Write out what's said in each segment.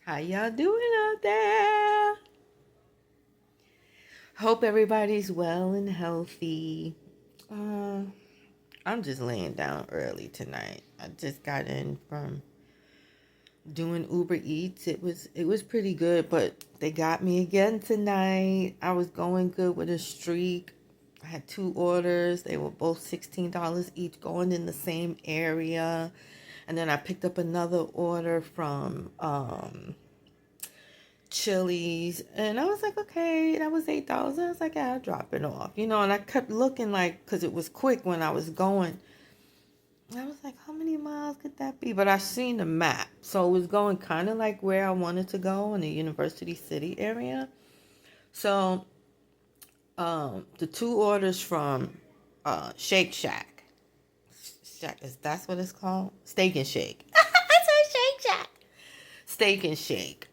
How y'all doing out there? Hope everybody's well and healthy. Uh, I'm just laying down early tonight. I just got in from doing Uber Eats. It was pretty good, but they got me again tonight. I was going good with a streak. I had two orders. They were both $16 each, going in the same area. And then I picked up another order from Chili's, and I was like, okay, that was $8. I was like, yeah, I'll drop it off, and I kept looking like, because it was quick when I was going. I was like, how many miles could that be? But I seen the map, so it was going kind of like where I wanted to go in the University City area. So, the two orders from Shake Shack, is that's what it's called? Steak and Shake. I said Shake Shack. Steak and Shake.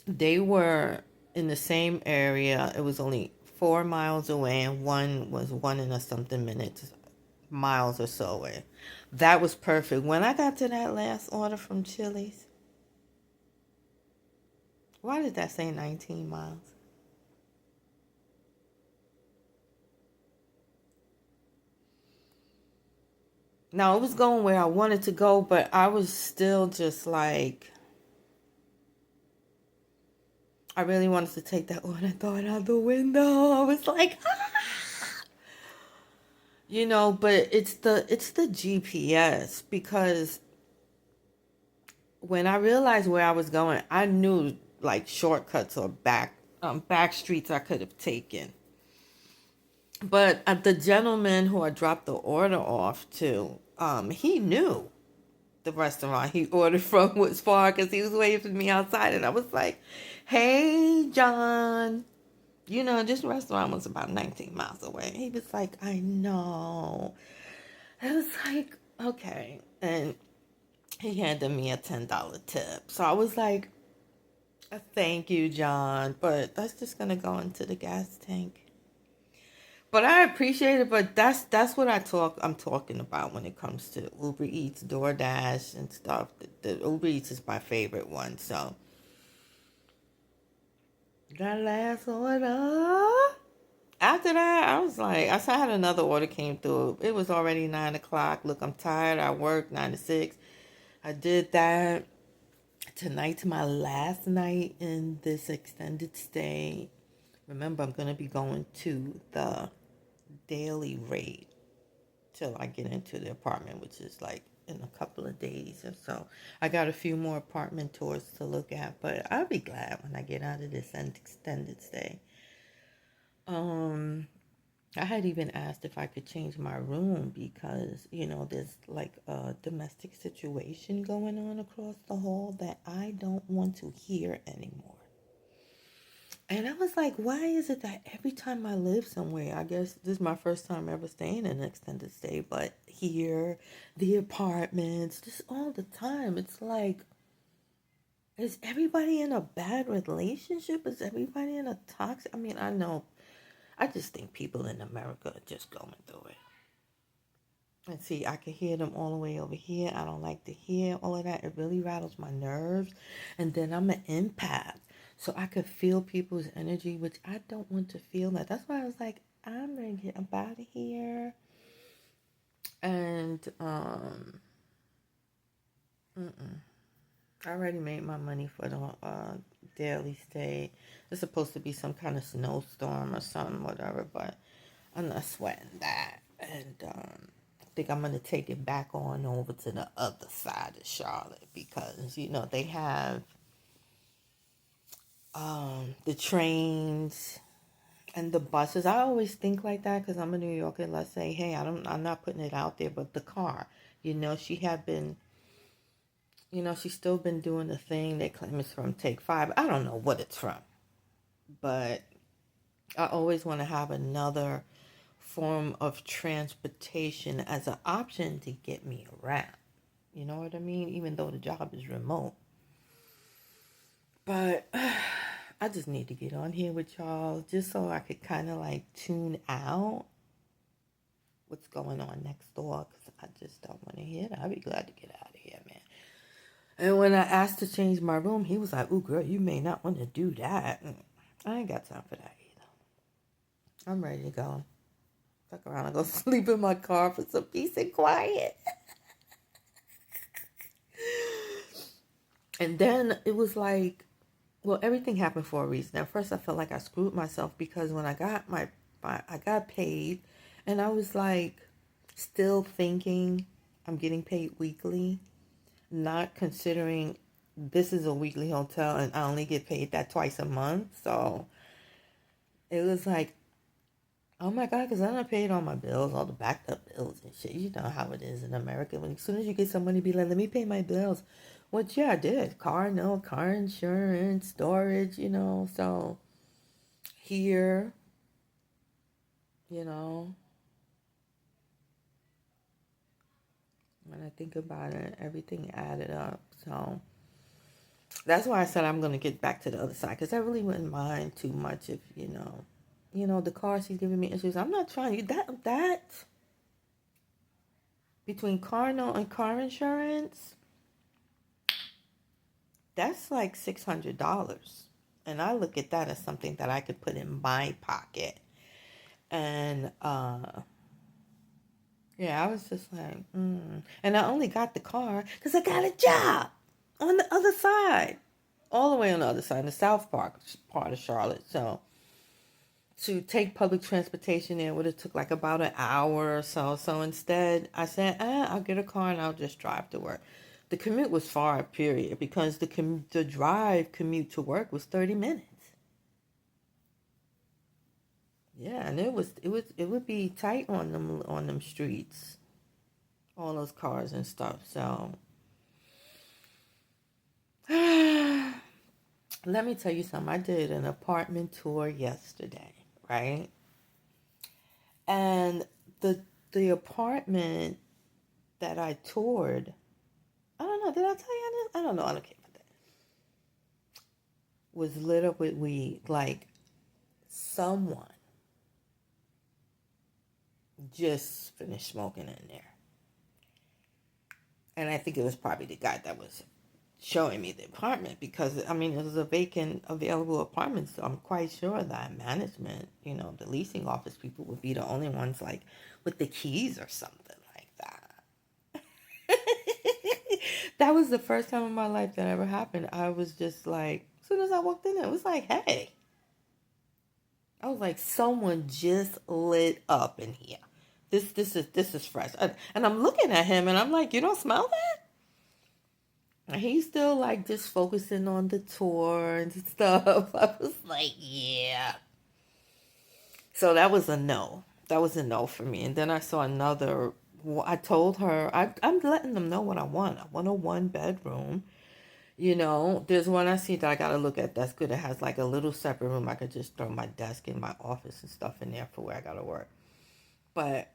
They were in the same area. It was only 4 miles away, and one was 1 and something minutes, miles or so away. That was perfect. When I got to that last order from Chili's, why did that say 19 miles? Now, it was going where I wanted to go, but I was still just like, I really wanted to take that order and throw it out the window. I was like, ah! But it's the GPS, because when I realized where I was going, I knew like shortcuts or back streets I could have taken. But the gentleman who I dropped the order off to, he knew the restaurant he ordered from was far, because he was waiting for me outside, and I was like, "Hey, John, this restaurant was about 19 miles away." He was like, "I know." I was like, "Okay," and he handed me a $10 tip. So I was like, thank you, John, but that's just gonna go into the gas tank. But I appreciate it. But that's what I'm talking about when it comes to Uber Eats, DoorDash, and stuff. The Uber Eats is my favorite one. So that last order. After that, I was like, I saw I had another order came through. It was already 9 o'clock. Look, I'm tired. I worked 9 to 6. I did that. Tonight's my last night in this extended stay. Remember, I'm going to be going to the daily rate till I get into the apartment, which is like in a couple of days or so. I got a few more apartment tours to look at, but I'll be glad when I get out of this extended stay. Um, I had even asked if I could change my room because, there's like a domestic situation going on across the hall that I don't want to hear anymore. And I was like, why is it that every time I live somewhere, I guess this is my first time ever staying in an extended stay, but here, the apartments, just all the time, it's like, is everybody in a bad relationship? Is everybody in a toxic? I mean, I know, I just think people in America are just going through it. And see, I can hear them all the way over here. I don't like to hear all of that. It really rattles my nerves. And then I'm an empath. So I could feel people's energy, which I don't want to feel that. That's why I was like, I'm going to get up out of here. And I already made my money for the daily stay. It's supposed to be some kind of snowstorm or something, whatever. But I'm not sweating that. And I think I'm going to take it back on over to the other side of Charlotte because, they have the trains and the buses. I always think like that because I'm a New Yorker. Let's say, hey, I'm not putting it out there, but the car, she had been, she's still been doing the thing. They claim it's from Take Five. I don't know what it's from, but I always want to have another form of transportation as an option to get me around. You know what I mean? Even though the job is remote. But I just need to get on here with y'all just so I could kind of like tune out what's going on next door because I just don't want to hear that. I'd be glad to get out of here, man. And when I asked to change my room, he was like, "Ooh, girl, you may not want to do that." I ain't got time for that either. I'm ready to go. Fuck around and go sleep in my car for some peace and quiet. And then it was like, well, everything happened for a reason. At first, I felt like I screwed myself because when I got I got paid, and I was like, still thinking I'm getting paid weekly, not considering this is a weekly hotel and I only get paid that twice a month. So it was like, oh my God, because then I paid all my bills, all the backed up bills and shit. You know how it is in America. When as soon as you get some money, be like, let me pay my bills. Which, yeah, I did. Car note, car insurance, storage, So here, you know, when I think about it, everything added up. So that's why I said I'm going to get back to the other side because I really wouldn't mind too much if, the car she's giving me issues. I'm not trying to, that between car note and car insurance, that's like $600. And I look at that as something that I could put in my pocket. And, yeah, I was just like, And I only got the car because I got a job on the other side. All the way on the other side, in the South Park part of Charlotte. So to take public transportation there would have took like about an hour or so. So instead, I said, I'll get a car and I'll just drive to work. The commute was far, period, because the drive commute to work was 30 minutes. Yeah, and it would be tight on them streets, all those cars and stuff. So let me tell you something. I did an apartment tour yesterday, right? And the apartment that I toured, I don't know, did I tell you this? I don't know, I don't care about that. Was lit up with weed. Like someone just finished smoking in there. And I think it was probably the guy that was showing me the apartment because, I mean, it was a vacant, available apartment. So I'm quite sure that management, the leasing office people would be the only ones like with the keys or something like that. That was the first time in my life that ever happened. I was just like, as soon as I walked in, it was like, hey. I was like, someone just lit up in here. This is fresh. And I'm looking at him and I'm like, you don't smell that? And he's still like just focusing on the tour and stuff. I was like, yeah. So that was a no. That was a no for me. And then I saw another. I told her, I'm letting them know what I want. I want a 1-bedroom. There's one I see that I got to look at that's good. It has like a little separate room. I could just throw my desk and my office and stuff in there for where I got to work. But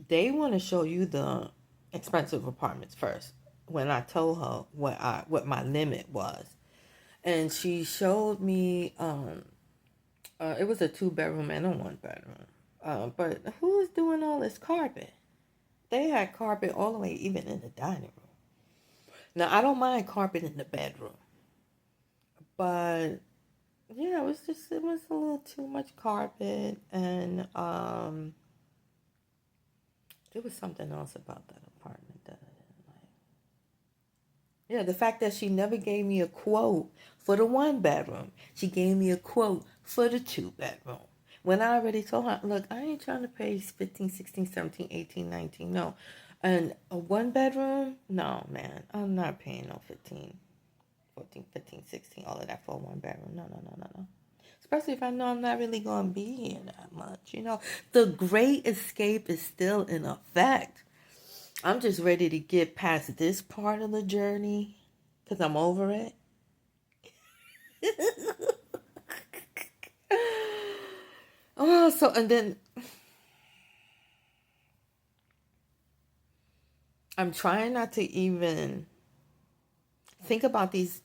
they want to show you the expensive apartments first. When I told her what my limit was, and she showed me it was a 2-bedroom and a 1-bedroom. But who is doing all this carpet? They had carpet all the way even in the dining room. Now I don't mind carpet in the bedroom, but yeah, it was a little too much carpet, and there was something else about that apartment that I didn't like. Yeah, the fact that she never gave me a quote for the 1-bedroom. She gave me a quote for the 2-bedroom. When I already told her, look, I ain't trying to pay 15, 16, 17, 18, 19, no. And a 1-bedroom? No, man. I'm not paying no 15, 14, 15, 16, all of that for a 1-bedroom. No, no, no, no, no. Especially if I know I'm not really going to be here that much. The Great Escape is still in effect. I'm just ready to get past this part of the journey because I'm over it. And then I'm trying not to even think about these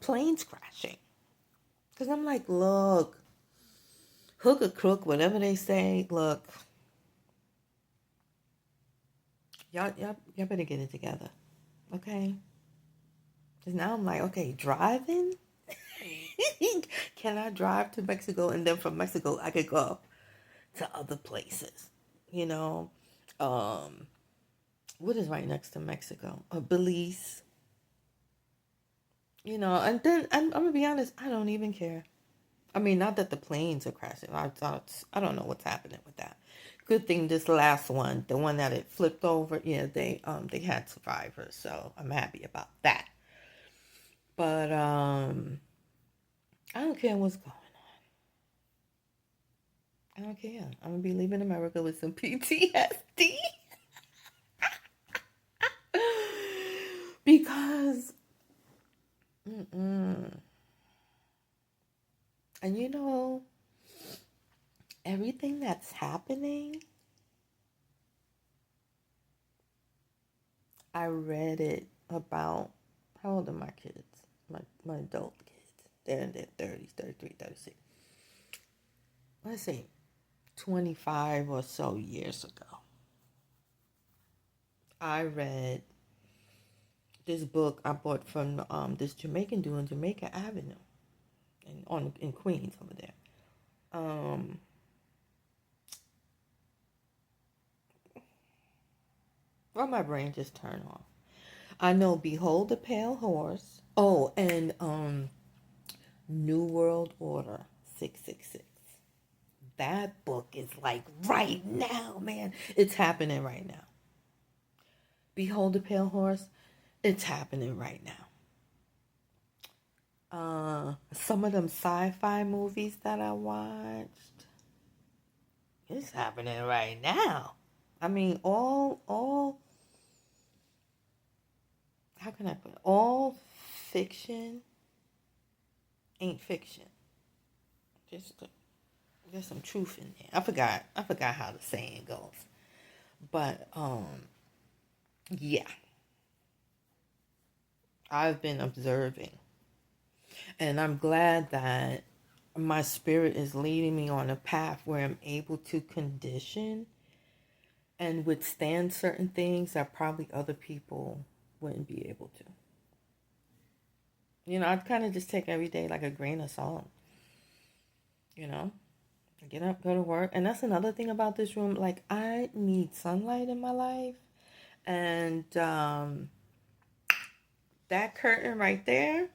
planes crashing because I'm like, look, hook or crook, whatever they say. Look, y'all better get it together. Okay. Because now I'm like, okay, driving? Can I drive to Mexico and then from Mexico I could go to other places? You know, um, what is right next to Mexico? Belize. You know, and then I'm gonna be honest, I don't even care. I mean, not that the planes are crashing. I don't know what's happening with that. Good thing this last one, the one that it flipped over, yeah, they had survivors, so I'm happy about that. But I don't care what's going on. I don't care. I'm gonna be leaving America with some PTSD because, mm-mm. And you know, everything that's happening, I read it about. How old are my kids? My adult kids. They're in their 30s, 33, 36. Let's say 25 or so years ago. I read this book I bought from this Jamaican dude on Jamaica Avenue in Queens over there. Um, well, my brain just turned off. I know Behold the Pale Horse. Oh, and New World Order 666. That book is like right now, man. It's happening right now. Behold the Pale Horse. It's happening right now. Some of them sci-fi movies that I watched, it's happening right now. I mean, all, how can I put it? All fiction ain't fiction. Just there's some truth in there. I forgot how the saying goes. But yeah, I've been observing, and I'm glad that my spirit is leading me on a path where I'm able to condition and withstand certain things that probably other people wouldn't be able to. You know, I kind of just take every day like a grain of salt. You know, I get up, go to work. And that's another thing about this room. Like, I need sunlight in my life. And that curtain right there,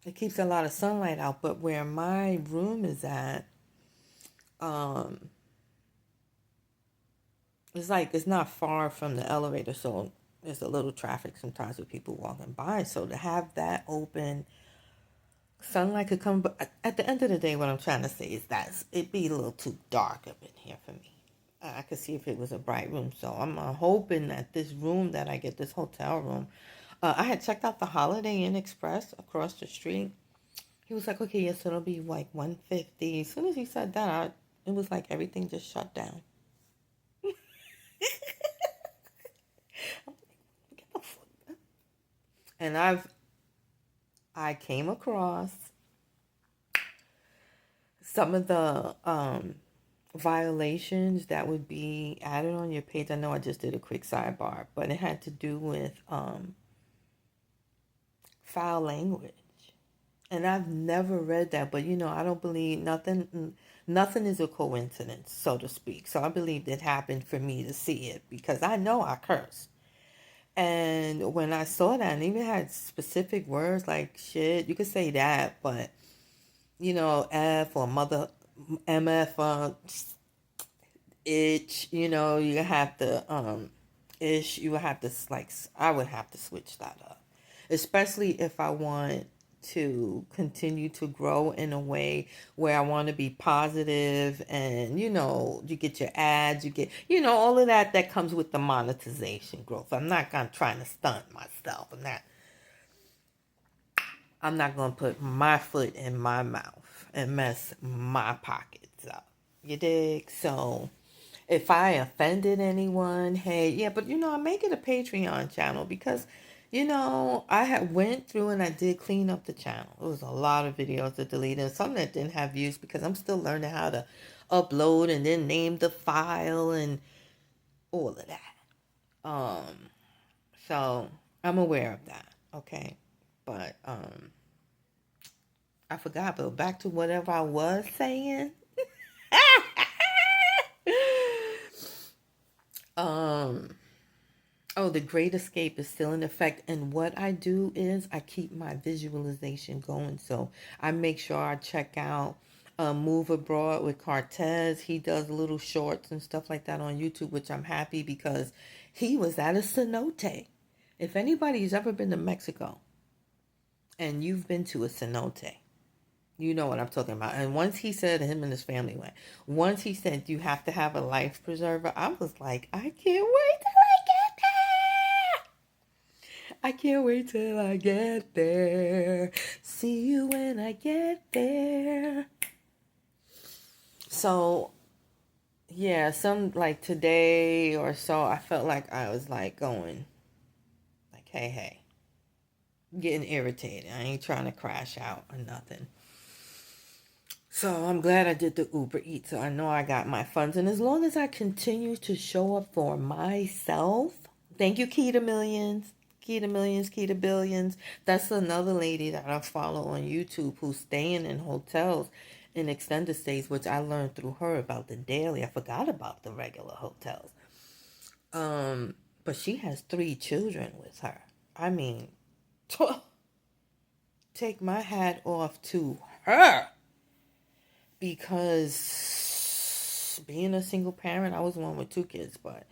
it keeps a lot of sunlight out. But where my room is at, um, it's like it's not far from the elevator. So there's a little traffic sometimes with people walking by. So to have that open, sunlight could come. But at the end of the day, what I'm trying to say is that it'd be a little too dark up in here for me. I could see if it was a bright room. So I'm hoping that this room that I get, this hotel room, I had checked out the Holiday Inn Express across the street. He was like, okay, yes, it'll be like 150. As soon as he said that, it was like everything just shut down. And I came across some of the violations that would be added on your page. I know I just did a quick sidebar, but it had to do with foul language. And I've never read that, but you know, I don't believe nothing is a coincidence, so to speak. So I believe it happened for me to see it because I know I curse. And when I saw that and even had specific words like shit, you could say that, but you know, F or mother MF itch, you know, you have to ish, you would have to like I would have to switch that up. Especially if I want to continue to grow in a way where I want to be positive and you know, you get your ads, you get you know, all of that comes with the monetization growth. I'm not gonna trying to stunt myself. I'm not gonna put my foot in my mouth and mess my pockets up. You dig? So if I offended anyone, hey, yeah, but you know, I make it a Patreon channel because, you know, I had went through and I did clean up the channel. It was a lot of videos to delete and some that didn't have views because I'm still learning how to upload and then name the file and all of that. Um, so I'm aware of that. Okay. But I forgot, but back to whatever I was saying. um Oh, the Great Escape is still in effect. And what I do is I keep my visualization going. So I make sure I check out Move Abroad with Cortez. He does little shorts and stuff like that on YouTube, which I'm happy because he was at a cenote. If anybody's ever been to Mexico and you've been to a cenote, you know what I'm talking about. And once he said, him and his family went, once he said you have to have a life preserver, I was like, I can't wait till I get there. I can't wait till I get there. See you when I get there. So, yeah, some like today or so, I felt like I was like going, like, hey, getting irritated. I ain't trying to crash out or nothing. So I'm glad I did the Uber Eats. So I know I got my funds. And as long as I continue to show up for myself, thank you, Key to Millions. Key to Millions, Key to Billions. That's another lady that I follow on YouTube who's staying in hotels in extended stays, which I learned through her about the daily. I forgot about the regular hotels. But she has 3 children with her. I mean, take my hat off to her. Because being a single parent, I was one with 2 kids, but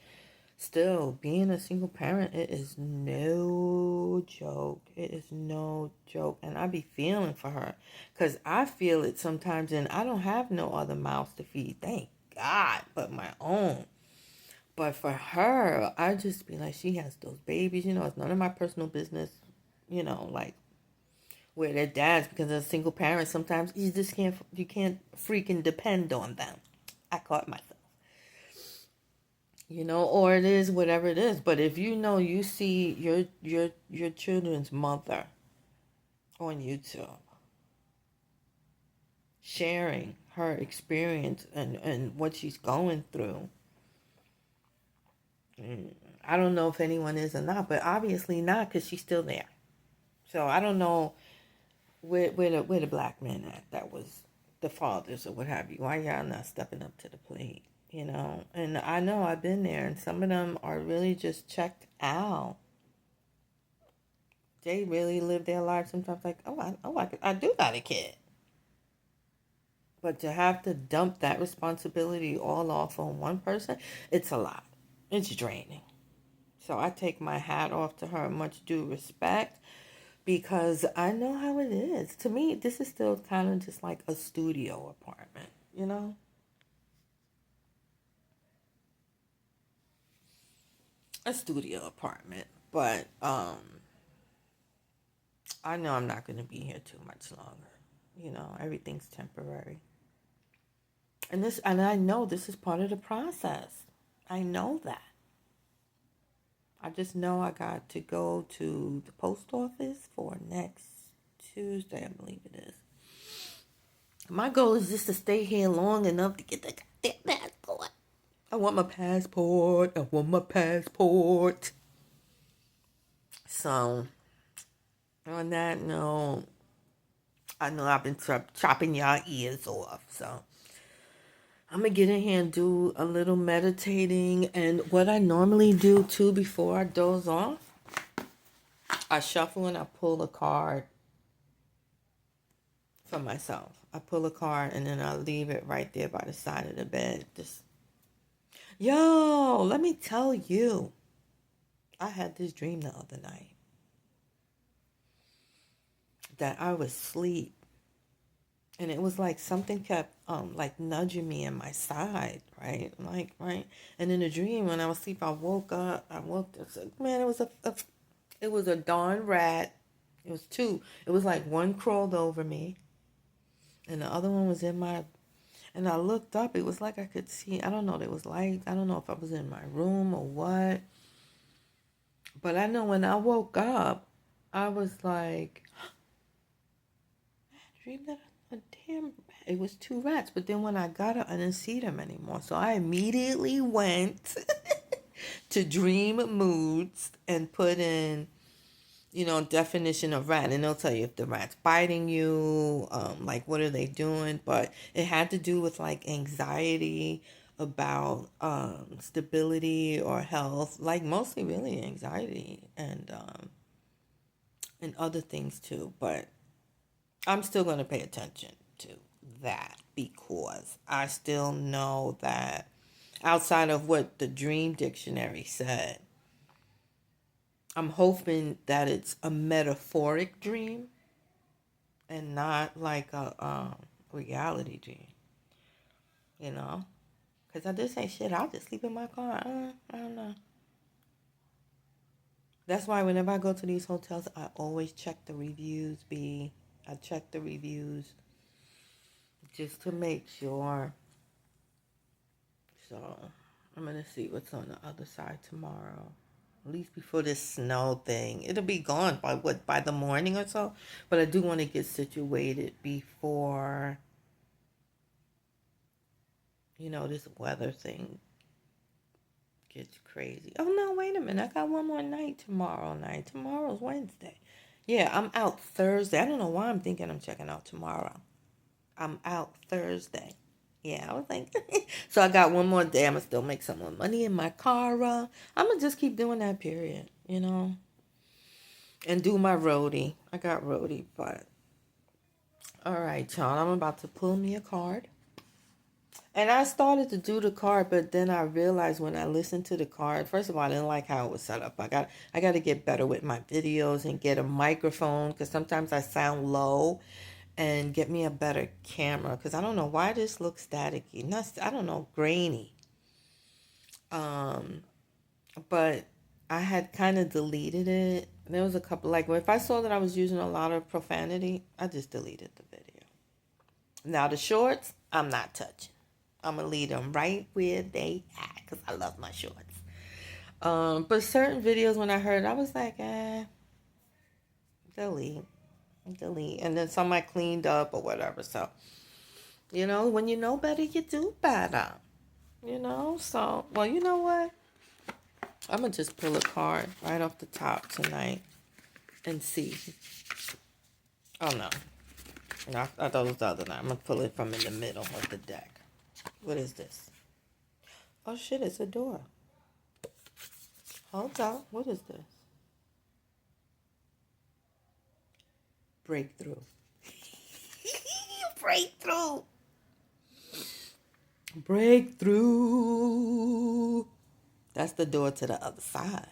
still, being a single parent, it is no joke. It is no joke. And I be feeling for her. Because I feel it sometimes, and I don't have no other mouths to feed, thank God, but my own. But for her, I just be like, she has those babies, it's none of my personal business, like, where their dads, because they're single parents, sometimes you can't freaking depend on them. I caught myself. Or it is whatever it is. But if you see your children's mother on YouTube sharing her experience and what she's going through, I don't know if anyone is or not, but obviously not, because she's still there. So I don't know where the black men at, that was the fathers or what have you. Why y'all not stepping up to the plate? And I know I've been there, and some of them are really just checked out. They really live their life sometimes like, I do got a kid. But to have to dump that responsibility all off on one person, it's a lot. It's draining. So I take my hat off to her, much due respect, because I know how it is. To me, this is still kind of just like a studio apartment, A studio apartment. But I know I'm not going to be here too much longer. Everything's temporary. And I know this is part of the process. I know that. I just know I got to go to the post office for next Tuesday, I believe it is. My goal is just to stay here long enough to get the goddamn passport. I want my passport. I want my passport. So, on that note, I know I've been chopping y'all ears off. So, I'm going to get in here and do a little meditating. And what I normally do, too, before I doze off, I shuffle and I pull a card for myself. I pull a card and then I leave it right there by the side of the bed. Let me tell you. I had this dream the other night that I was asleep, and it was like something kept like nudging me in my side, right? Like, right. And in the dream, when I was asleep, I woke up. Man, it was a darn rat. It was 2. It was like one crawled over me, and the other one was in my. And I looked up. It was like I could see. I don't know. There was light. I don't know if I was in my room or what. But I know when I woke up, I was like, I dreamed that it was 2 rats. But then when I got up, I didn't see them anymore. So I immediately went to dream moods and put in, definition of rat, and they'll tell you if the rat's biting you, like what are they doing. But it had to do with like anxiety about stability or health, like mostly really anxiety and other things too. But I'm still going to pay attention to that because I still know that outside of what the Dream Dictionary said, I'm hoping that it's a metaphoric dream and not like a reality dream, you know? Because I just say, shit, I'll just sleep in my car. I don't know. That's why whenever I go to these hotels, I always check the reviews, I check the reviews just to make sure. So I'm going to see what's on the other side tomorrow. At least before this snow thing. It'll be gone by the morning or so. But I do want to get situated before, this weather thing gets crazy. Oh, no, wait a minute. I got one more night tomorrow night. Tomorrow's Wednesday. Yeah, I'm out Thursday. I don't know why I'm thinking I'm checking out tomorrow. I'm out Thursday. Yeah, I was like, so I got one more day. I'm going to still make some more money in my car. I'm going to just keep doing that, period, and do my roadie. I got roadie, but all right, y'all. I'm about to pull me a card. And I started to do the card, but then I realized when I listened to the card, first of all, I didn't like how it was set up. I got to get better with my videos and get a microphone because sometimes I sound low. And get me a better camera because I don't know why this looks staticky. I don't know, grainy. But I had kind of deleted it. There was a couple, like if I saw that I was using a lot of profanity, I just deleted the video. Now the shorts, I'm not touching. I'm gonna leave them right where they at because I love my shorts. But certain videos when I heard, I was like, delete. And then some I cleaned up or whatever. So, when you know better, you do better. So, well, you know what? I'm going to just pull a card right off the top tonight and see. Oh, no. No, I thought it was the other night. I'm going to pull it from in the middle of the deck. What is this? Oh, shit, it's a door. Hold on. What is this? Breakthrough. Breakthrough. Breakthrough. That's the door to the other side.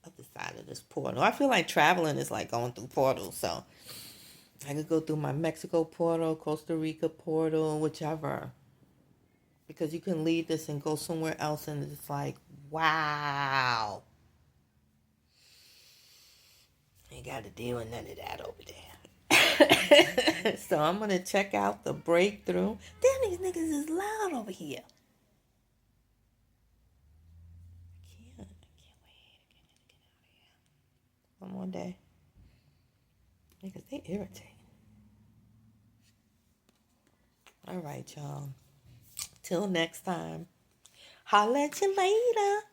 Other side of this portal. I feel like traveling is like going through portals. So I could go through my Mexico portal, Costa Rica portal, whichever. Because you can leave this and go somewhere else and it's like, wow. Ain't got to deal with none of that over there. So I'm going to check out the breakthrough. Damn, these niggas is loud over here. I can't wait to get out of here. One more day. Niggas, they irritate. All right, y'all. Till next time. Holla at you later.